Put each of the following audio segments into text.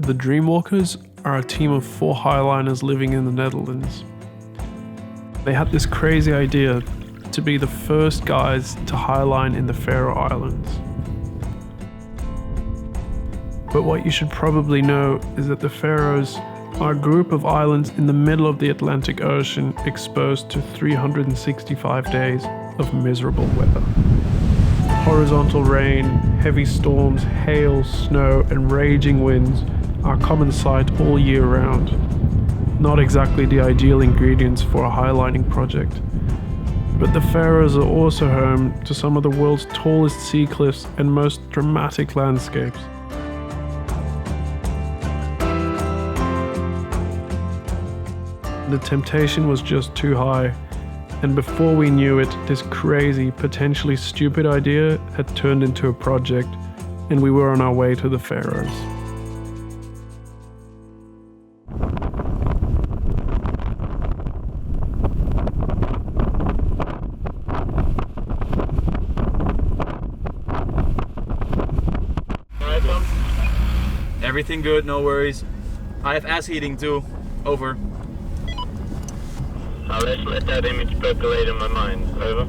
The Dreamwalkers are a team of 4 highliners living in the Netherlands. They had this crazy idea to be the first guys to highline in the Faroe Islands. But what you should probably know is that the Faroes are a group of islands in the middle of the Atlantic Ocean exposed to 365 days of miserable weather. Horizontal rain, heavy storms, hail, snow, and raging winds are a common sight all year round. Not exactly the ideal ingredients for a highlining project. But the Faroes are also home to some of the world's tallest sea cliffs and most dramatic landscapes. The temptation was just too high, and before we knew it, this crazy, potentially stupid idea had turned into a project, and we were on our way to the Faroes. Everything good, no worries. I have ass heating too. Over. Let's let that image percolate in my mind. Over.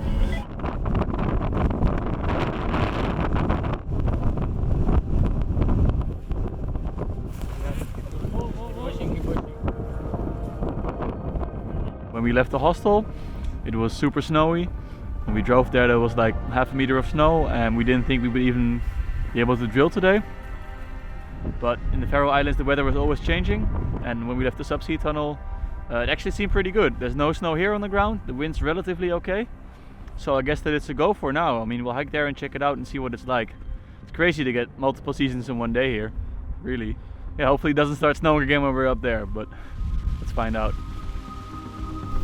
When we left the hostel, it was super snowy. When we drove there was like half a meter of snow, and we didn't think we would even be able to drill today. But in the Faroe Islands the weather was always changing, and when we left the subsea tunnel it actually seemed pretty good. There's no snow here on the ground, the wind's relatively okay, so I guess that it's a go for now. I mean, we'll hike there and check it out and see what it's like. It's crazy to get multiple seasons in one day here, really. Yeah, hopefully it doesn't start snowing again when we're up there, but let's find out.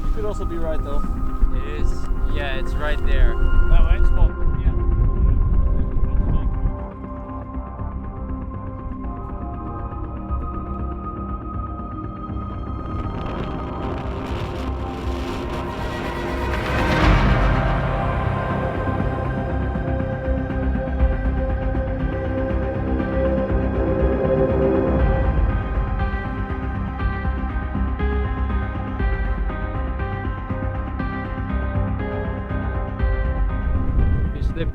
It could also be right though. It is, yeah, it's right there. That way, spot.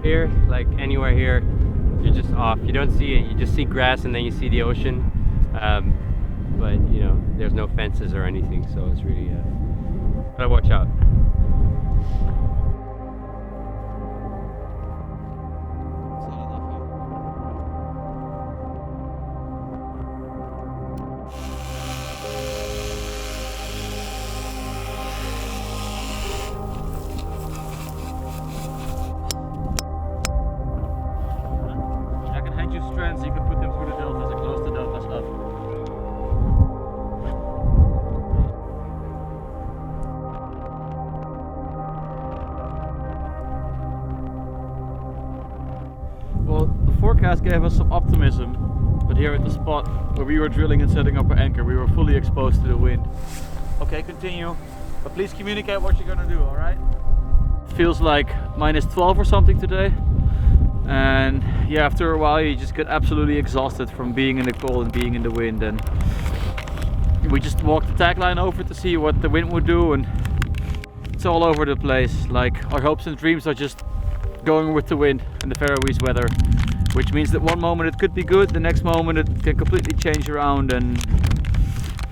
Here, like anywhere here, you're just off. You don't see it, you just see grass and then you see the ocean, but you know, there's no fences or anything, so it's really gotta watch out. Strands, you can put them through the delta as close to delta as up. Well, the forecast gave us some optimism, but here at the spot where we were drilling and setting up our anchor, we were fully exposed to the wind. Okay, continue, but please communicate what you're gonna do, alright? Feels like -12 or something today. And yeah, after a while you just get absolutely exhausted from being in the cold and being in the wind, and we just walked the tagline over to see what the wind would do, and it's all over the place. Like, our hopes and dreams are just going with the wind and the Faroese weather, which means that one moment it could be good, the next moment it can completely change around and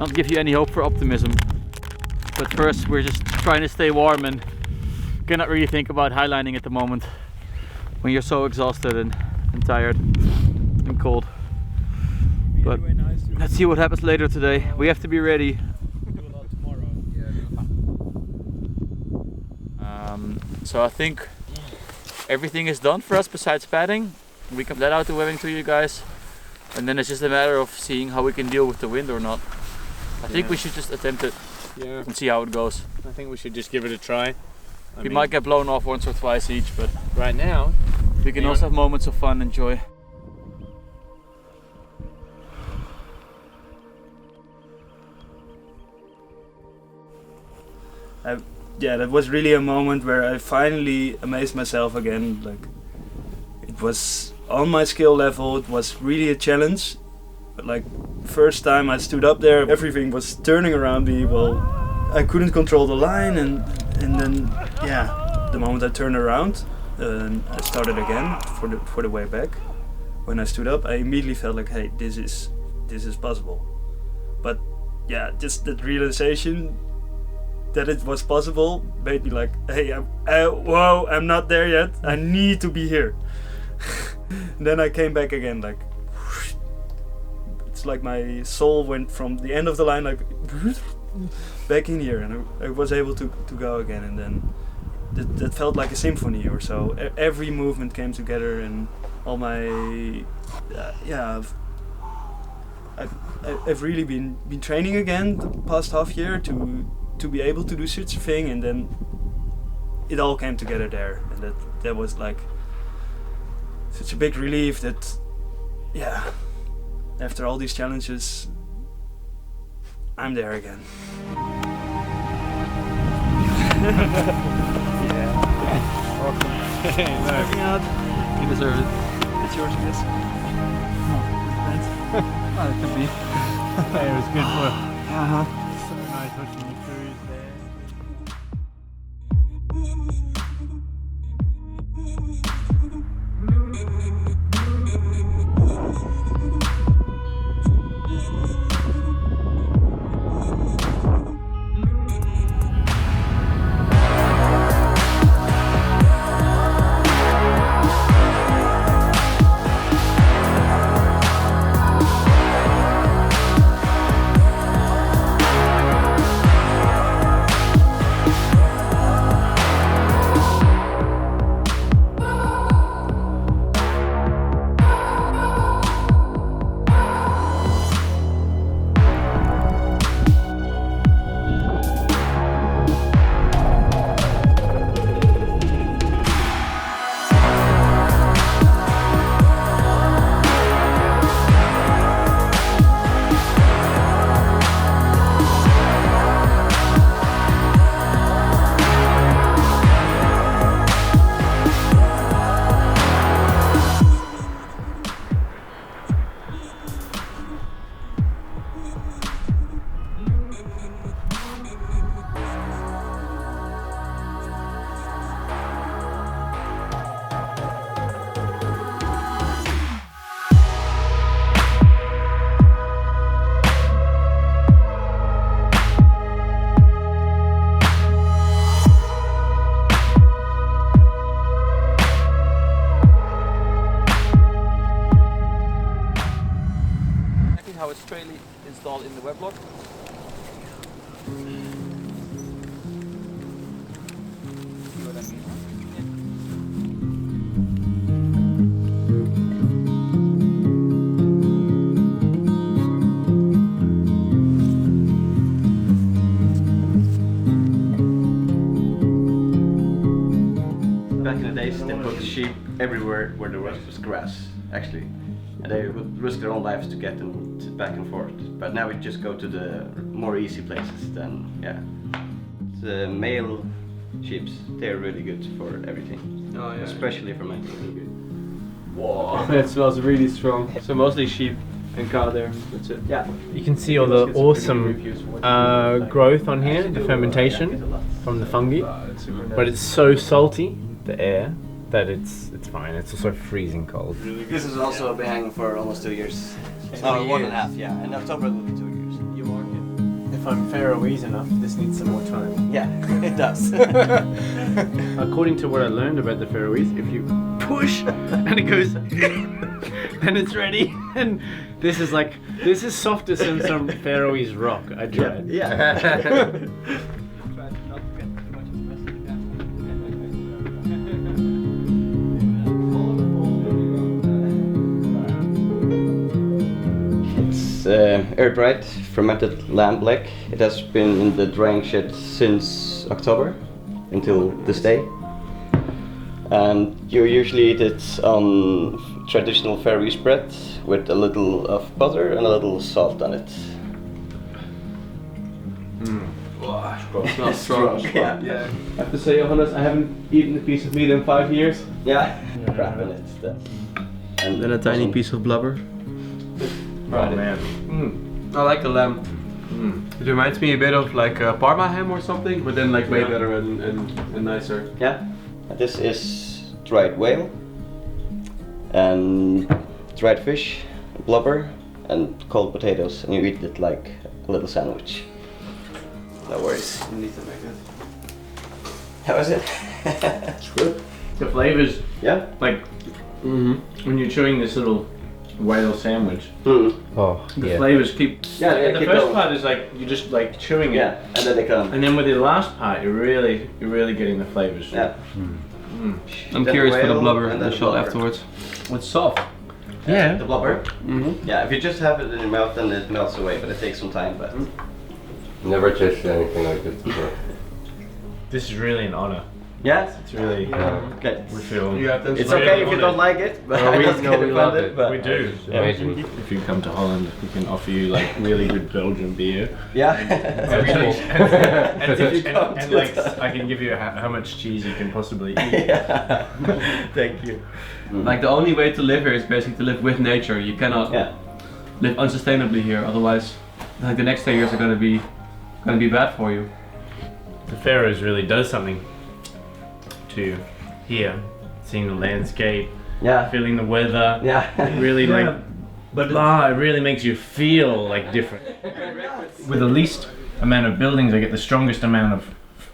not give you any hope for optimism. But first we're just trying to stay warm and cannot really think about highlining at the moment when you're so exhausted and tired and cold. But let's see what happens later today. We have to be ready. So I think everything is done for us besides padding. We can let out the webbing to you guys, and then it's just a matter of seeing how we can deal with the wind or not. I think we should just attempt it and see how it goes. I think we should just give it a try. We might get blown off once or twice each, but right now we can also have moments of fun and joy. Yeah, that was really a moment where I finally amazed myself again. Like, it was on my skill level, it was really a challenge, But like first time I stood up there, everything was turning around me. Well, I couldn't control the line, and then the moment I turned around, I started again for the way back. When I stood up, I immediately felt like, hey, this is possible. But yeah, just that realization that it was possible made me like, hey, I'm not there yet. I need to be here. And then I came back again, like it's like my soul went from the end of the line, like back in here, and I was able to go again. And then that felt like a symphony or so. Every movement came together, and all my I've really been training again the past half year to be able to do such a thing, and then it all came together there, and that was like such a big relief that after all these challenges I'm there again. Working out. You deserve it. It's yours, Chris. Thanks. Oh, it could be. It was good for. So nice watching you cruise there. How it's truly installed in the weblog. See what I mean? Back in the days, they put sheep everywhere where there was grass, actually. And they would risk their own lives to get them back and forth. But now we just go to the more easy places. Then, the male sheep, they're really good for everything. Oh, yeah. Especially for men. Whoa, it smells really strong. So mostly sheep and cow there. That's it. Yeah. You can see all the awesome growth on here, the fermentation from the fungi. But it's so salty, the air, that it's fine. It's also freezing cold. This has also been hanging for almost 2 years. No, 1.5, yeah. In October it will be 2 years. You mark it. If I'm Faroese enough, this needs some more time. Yeah, it does. According to what I learned about the Faroese, if you push and it goes, then it's ready. And this is softer than some Faroese rock. I tried. Yeah. Air dried fermented lamb leg. It has been in the drying shed since October until this day. And you usually eat it on traditional Faroese bread with a little of butter and a little salt on it. Smells strong. Yeah. I have to say, Johannes, I haven't eaten a piece of meat in 5 years. Yeah. Crap in it. And then a tiny piece of blubber. tried it. Man. I like the lamb. It reminds me a bit of like Parma ham or something, but then like way better and nicer. Yeah, this is dried whale and dried fish, blubber, and cold potatoes, and you eat it like a little sandwich. No worries, you need to make it. How is it? It's good. The flavors, Yeah? like when you're chewing this little whale sandwich, Oh, the flavors keep. Yeah, they the keep first going. part is like you're just like chewing it, Yeah, and then they come. and then with the last part, you're really getting the flavors. Yeah. I'm Then curious for the whale blubber and and then the shot blubber. afterwards. It's soft. Yeah. The blubber? Yeah, if you just have it in your mouth, then it melts away, but it takes some time. But Never tasted anything like this before. This is really an honor. yeah, It's really. okay. We feel. It's okay if you don't like it, but I just get offended. But We do. Amazing. If you come to Holland, we can offer you like really good Belgian beer. yeah. And like I can give you how much cheese you can possibly eat. Yeah. Thank you. Like the only way to live here is basically to live with nature. You cannot Yeah. live unsustainably here, otherwise like the next 10 years are gonna be bad for you. The Faroes really does something to here, seeing the landscape, Yeah. feeling the weather. Yeah. It really like, But it really makes you feel like different. With the least amount of buildings, I get the strongest amount of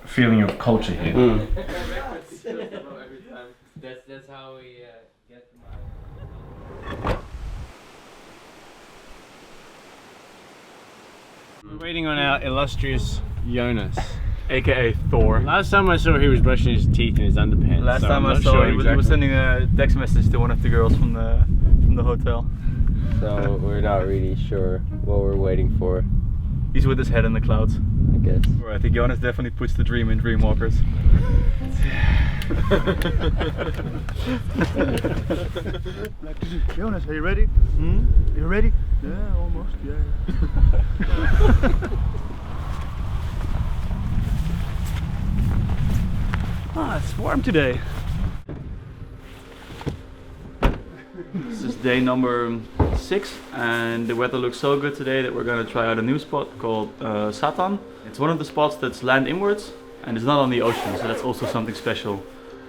feeling of culture here. That's how we get We're waiting on our illustrious Jonas, aka Thor. Last time I saw he was brushing his teeth in his underpants. last so time I'm I not saw sure he exactly. was sending a text message to one of the girls from the hotel. So we're not really sure what we're waiting for, He's with his head in the clouds. I guess. I think Jonas definitely puts the dream in Dreamwalkers. Jonas, are you ready? Are you ready? Yeah, almost, yeah. It's warm today. This is day number 6 and the weather looks so good today that we're going to try out a new spot called Satan. It's one of the spots that's land inwards and it's not on the ocean, so that's also something special.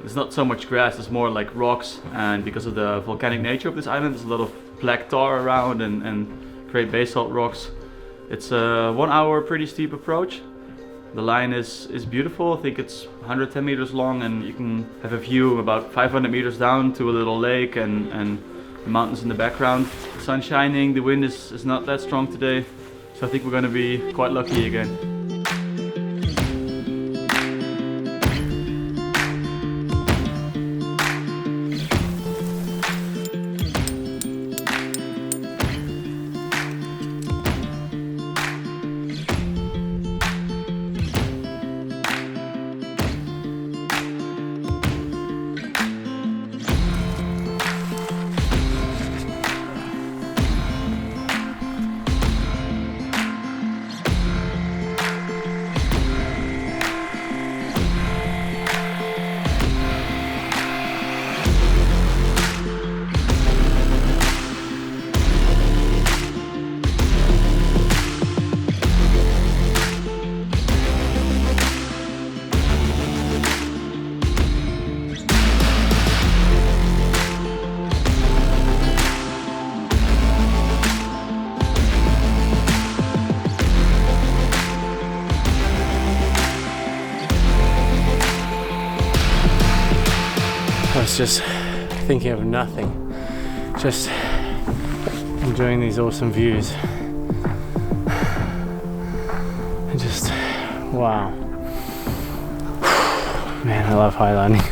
It's not so much grass, it's more like rocks, and because of the volcanic nature of this island there's a lot of black tar around and great basalt rocks. It's a 1 hour pretty steep approach. The line is beautiful. I think it's 110 meters long and you can have a view about 500 meters down to a little lake and the mountains in the background. The sun's shining, the wind is not that strong today, so I think we're going to be quite lucky again. I was just thinking of nothing, just enjoying these awesome views. And just, wow. Man, I love highlining.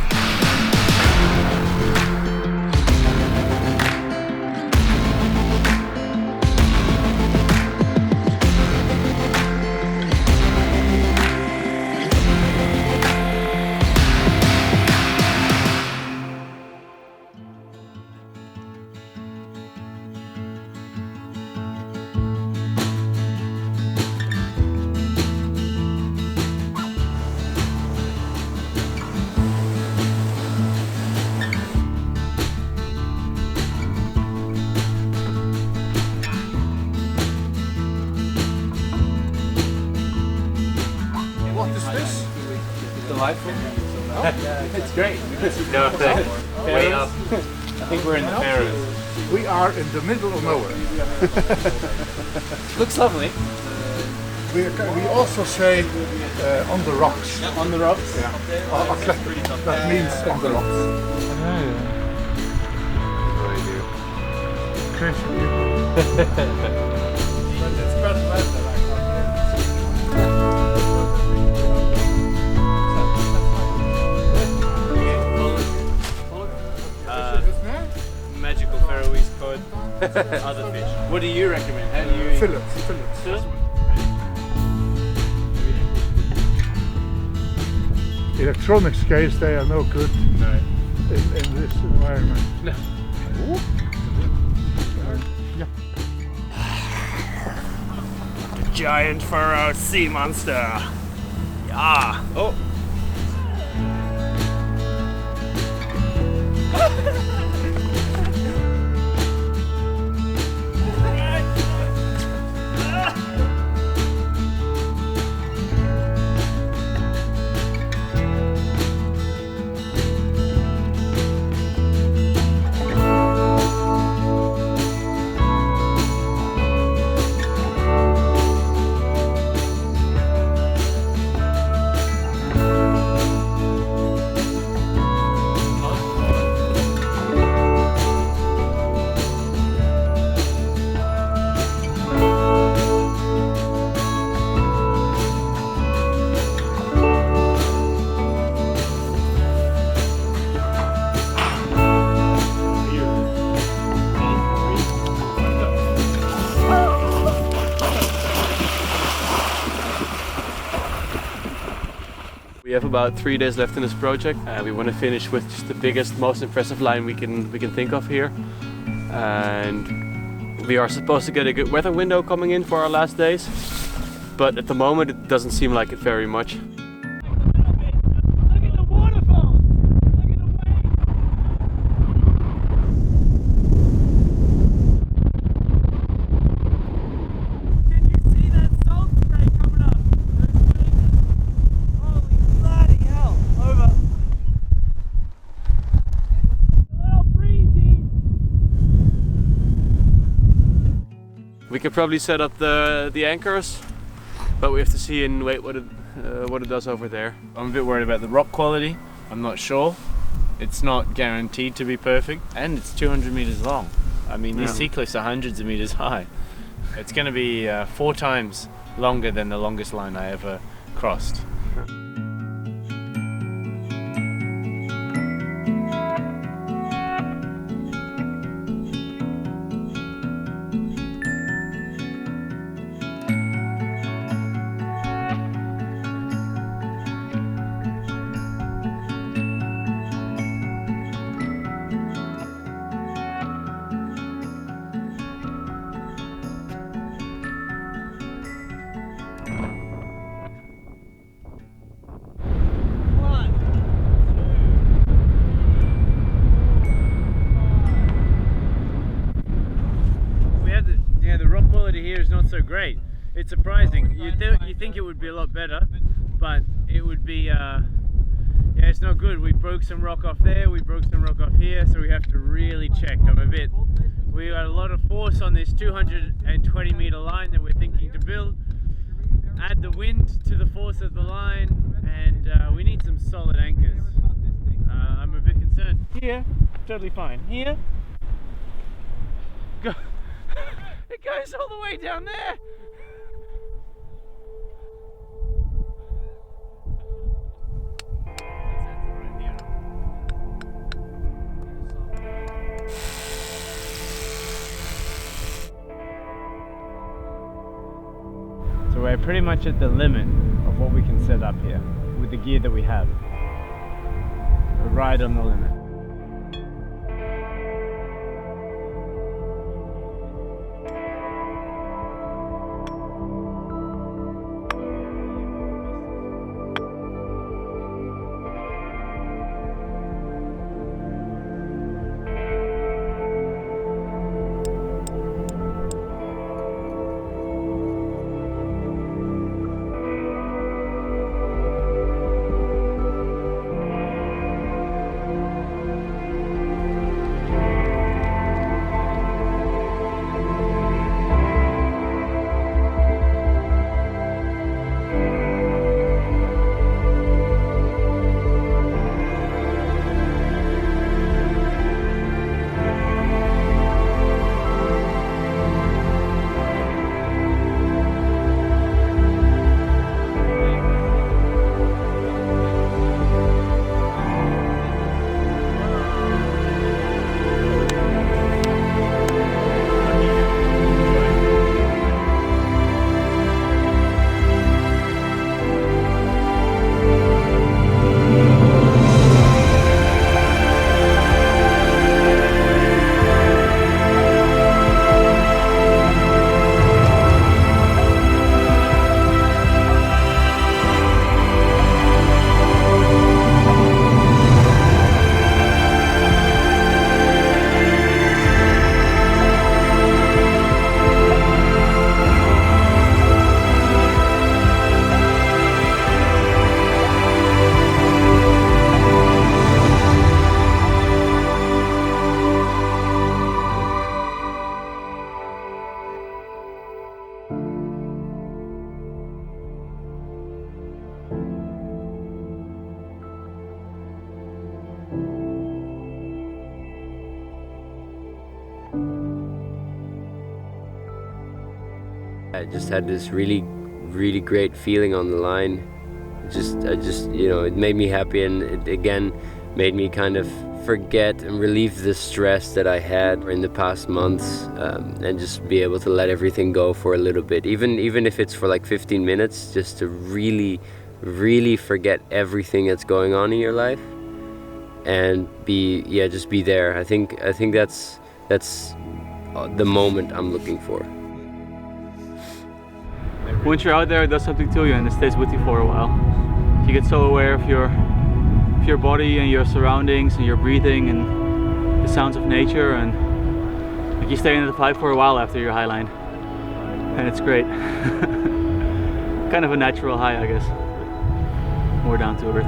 delightful? It's great. No, way up. I think we're in the Faroes. We are in the middle of nowhere. Looks lovely. We also say on the rocks. On the rocks? Yeah. That means on the rocks. Magical Faroese cod, other fish. What do you recommend? How do you Fillets. Electronics case, they are no good in this environment. No. Giant Faroe sea monster. Yeah. Oh. We have about 3 days left in this project. We want to finish with just the biggest, most impressive line we can think of here. And we are supposed to get a good weather window coming in for our last days, but at the moment it doesn't seem like it very much. We could probably set up the anchors, but we have to see and wait what it does over there. I'm a bit worried about the rock quality. I'm not sure. It's not guaranteed to be perfect, and it's 200 meters long. I mean, these sea cliffs are hundreds of meters high. It's going to be 4 times longer than the longest line I ever crossed. Here is not so great. It's surprising. You think it would be a lot better, but it would be yeah, it's not good. We broke some rock off there, we broke some rock off here, so we have to really check. We got a lot of force on this 220 meter line that we're thinking to build. Add the wind to the force of the line, and we need some solid anchors. I'm a bit concerned. Here, totally fine. Here, go. It goes all the way down there. So we're pretty much at the limit of what we can set up here with the gear that we have. We're right on the limit. I just had this really great feeling on the line. I just, you know, it made me happy, and it again made me kind of forget and relieve the stress that I had in the past months, and just be able to let everything go for a little bit, even if it's for like 15 minutes, just to really forget everything that's going on in your life and just be there. I think that's the moment I'm looking for. Once you're out there, it does something to you and it stays with you for a while. You get so aware of your body and your surroundings and your breathing and the sounds of nature, and like you stay in the pipe for a while after your highline, and it's great. Kind of a natural high, I guess. More down to earth.